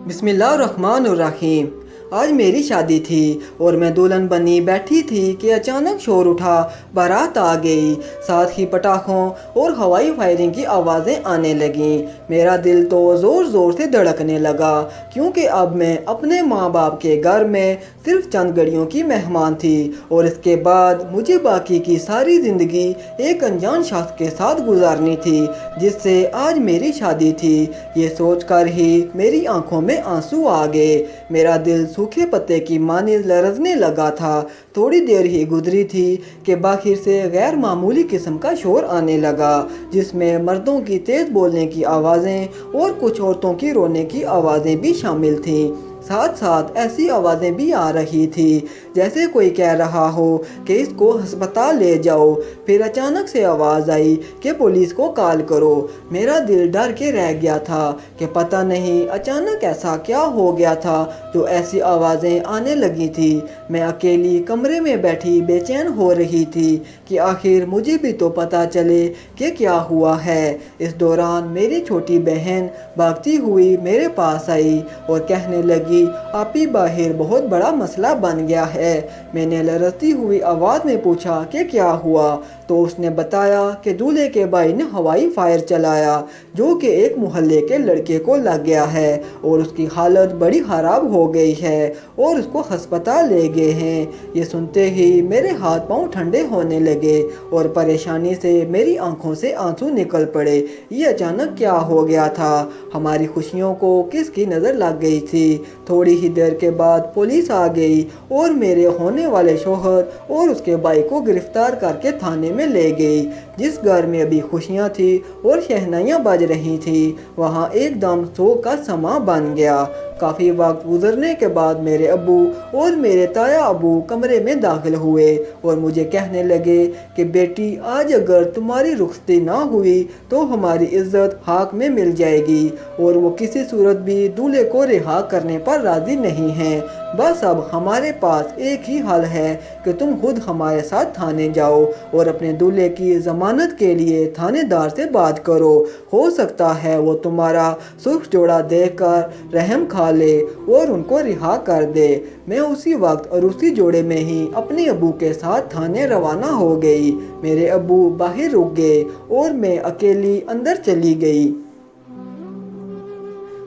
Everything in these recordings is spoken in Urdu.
بسم اللہ الرحمن الرحیم۔ آج میری شادی تھی اور میں دلہن بنی بیٹھی تھی کہ اچانک شور اٹھا، بارات آ گئی، ساتھ ہی پٹاخوں اور ہوائی فائرنگ کی آوازیں آنے لگیں۔ میرا دل تو زور زور سے دھڑکنے لگا، کیونکہ اب میں اپنے ماں باپ کے گھر میں صرف چند گھڑیوں کی مہمان تھی اور اس کے بعد مجھے باقی کی ساری زندگی ایک انجان شخص کے ساتھ گزارنی تھی جس سے آج میری شادی تھی۔ یہ سوچ کر ہی میری آنکھوں میں آنسو آ گئے، میرا دل سوکھے پتے کی مانند لرزنے لگا تھا۔ تھوڑی دیر ہی گزری تھی کہ باہر سے غیر معمولی قسم کا شور آنے لگا، جس میں مردوں کی تیز بولنے کی آوازیں اور کچھ عورتوں کی رونے کی آوازیں بھی شامل تھیں۔ ساتھ ساتھ ایسی آوازیں بھی آ رہی تھی جیسے کوئی کہہ رہا ہو کہ اس کو ہسپتال لے جاؤ۔ پھر اچانک سے آواز آئی کہ پولیس کو کال کرو۔ میرا دل ڈر کے رہ گیا تھا کہ پتہ نہیں اچانک ایسا کیا ہو گیا تھا جو ایسی آوازیں آنے لگی تھی۔ میں اکیلی کمرے میں بیٹھی بے چین ہو رہی تھی کہ آخر مجھے بھی تو پتہ چلے کہ کیا ہوا ہے۔ اس دوران میری چھوٹی بہن بھاگتی ہوئی میرے پاس آئی اور کہنے لگی، آپی باہر بہت بڑا مسئلہ بن گیا ہے۔ میں نے لرزتی ہوئی آواز میں پوچھا کہ کیا ہوا، تو اس نے بتایا کہ دولہے کے بھائی نے ہوائی فائر چلایا جو کہ ایک محلے کے لڑکے کو لگ گیا ہے اور اس کی حالت بڑی خراب ہو گئی ہے اور اس کو ہسپتال لے گئے ہیں۔ یہ سنتے ہی میرے ہاتھ پاؤں ٹھنڈے ہونے لگے اور پریشانی سے میری آنکھوں سے آنسو نکل پڑے۔ یہ اچانک کیا ہو گیا تھا؟ ہماری خوشیوں کو کس کی نظر لگ گئی تھی؟ تھوڑی ہی دیر کے بعد پولیس آ گئی اور میرے ہونے والے شوہر اور اس کے بھائی کو گرفتار کر کے تھانے میں لے گئی۔ جس گھر میں ابھی خوشیاں تھی اور شہنائیاں بج رہی تھی، وہاں ایک دم سوگ کا سماں بن گیا۔ کافی وقت گزرنے کے بعد میرے ابو اور میرے تایا ابو کمرے میں داخل ہوئے اور مجھے کہنے لگے کہ بیٹی، آج اگر تمہاری رخصتی نہ ہوئی تو ہماری عزت خاک میں مل جائے گی اور وہ کسی صورت بھی دولہے کو رہا کرنے پر راضی نہیں ہیں۔ بس اب ہمارے پاس ایک ہی حل ہے کہ تم خود ہمارے ساتھ تھانے جاؤ اور اپنے دولہے کی ضمانت کے لیے تھانے دار سے بات کرو، ہو سکتا ہے وہ تمہارا سرخ جوڑا دیکھ کر رحم کھا لے اور ان کو رہا کر دے۔ میں اسی وقت اور اسی جوڑے میں ہی اپنے ابو کے ساتھ تھانے روانہ ہو گئی۔ میرے ابو باہر رک گئے اور میں اکیلی اندر چلی گئی۔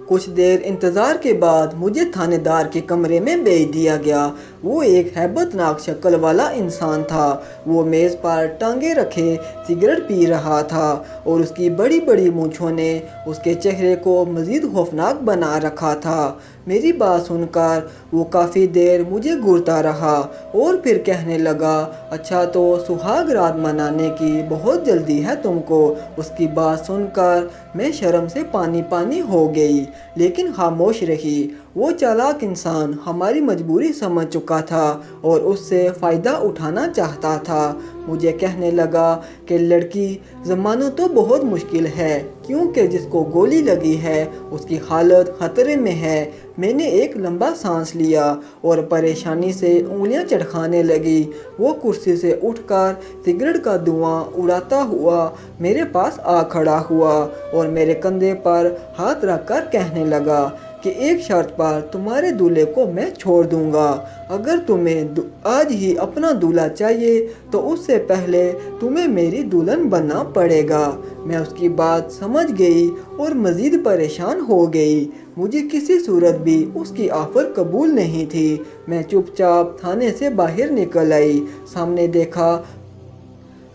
کچھ دیر انتظار کے بعد مجھے تھانے دار کے کمرے میں بھیج دیا گیا۔ وہ ایک ہیبت ناک شکل والا انسان تھا۔ وہ میز پر ٹانگیں رکھے سگریٹ پی رہا تھا اور اس کی بڑی بڑی مونچھوں نے اس کے چہرے کو مزید خوفناک بنا رکھا تھا۔ میری بات سن کر وہ کافی دیر مجھے گھورتا رہا اور پھر کہنے لگا، اچھا تو سہاگ رات منانے کی بہت جلدی ہے تم کو۔ اس کی بات سن کر میں شرم سے پانی پانی ہو گئی، لیکن خاموش رہی۔ وہ چالاک انسان ہماری مجبوری سمجھ چکا تھا اور اس سے فائدہ اٹھانا چاہتا تھا۔ مجھے کہنے لگا کہ لڑکی، ضمانت تو بہت مشکل ہے کیونکہ جس کو گولی لگی ہے اس کی حالت خطرے میں ہے۔ میں نے ایک لمبا سانس لیا اور پریشانی سے انگلیاں چٹکانے لگی۔ وہ کرسی سے اٹھ کر سگریٹ کا دھواں اڑاتا ہوا میرے پاس آ کھڑا ہوا اور میرے کندھے پر ہاتھ رکھ کر کہنے لگا کہ ایک شرط پر تمہارے دولہے کو میں چھوڑ دوں گا۔ اگر تمہیں آج ہی اپنا دولہا چاہیے تو اس سے پہلے تمہیں میری دلہن بننا پڑے گا۔ میں اس کی بات سمجھ گئی اور مزید پریشان ہو گئی۔ مجھے کسی صورت بھی اس کی آفر قبول نہیں تھی۔ میں چپ چاپ تھانے سے باہر نکل آئی۔ سامنے دیکھا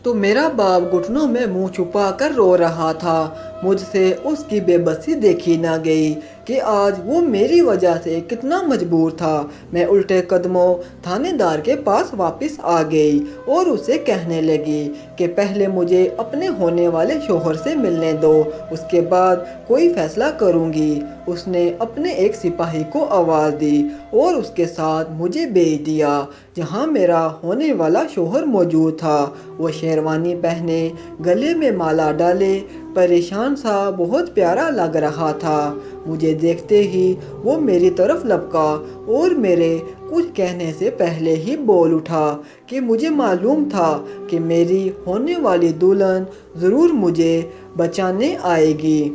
تو میرا باپ گھٹنوں میں منہ چھپا کر رو رہا تھا۔ مجھ سے اس کی بے بسی دیکھی نہ گئی کہ آج وہ میری وجہ سے کتنا مجبور تھا۔ میں الٹے قدموں تھانے دار کے پاس واپس آ گئی اور اسے کہنے لگی کہ پہلے مجھے اپنے ہونے والے شوہر سے ملنے دو، اس کے بعد کوئی فیصلہ کروں گی۔ اس نے اپنے ایک سپاہی کو آواز دی اور اس کے ساتھ مجھے بھیج دیا جہاں میرا ہونے والا شوہر موجود تھا۔ وہ شیروانی پہنے، گلے میں مالا ڈالے، پریشان سا بہت پیارا لگ رہا تھا۔ مجھے دیکھتے ہی وہ میری طرف لپکا اور میرے کچھ کہنے سے پہلے ہی بول اٹھا کہ مجھے معلوم تھا کہ میری ہونے والی دلہن ضرور مجھے بچانے آئے گی۔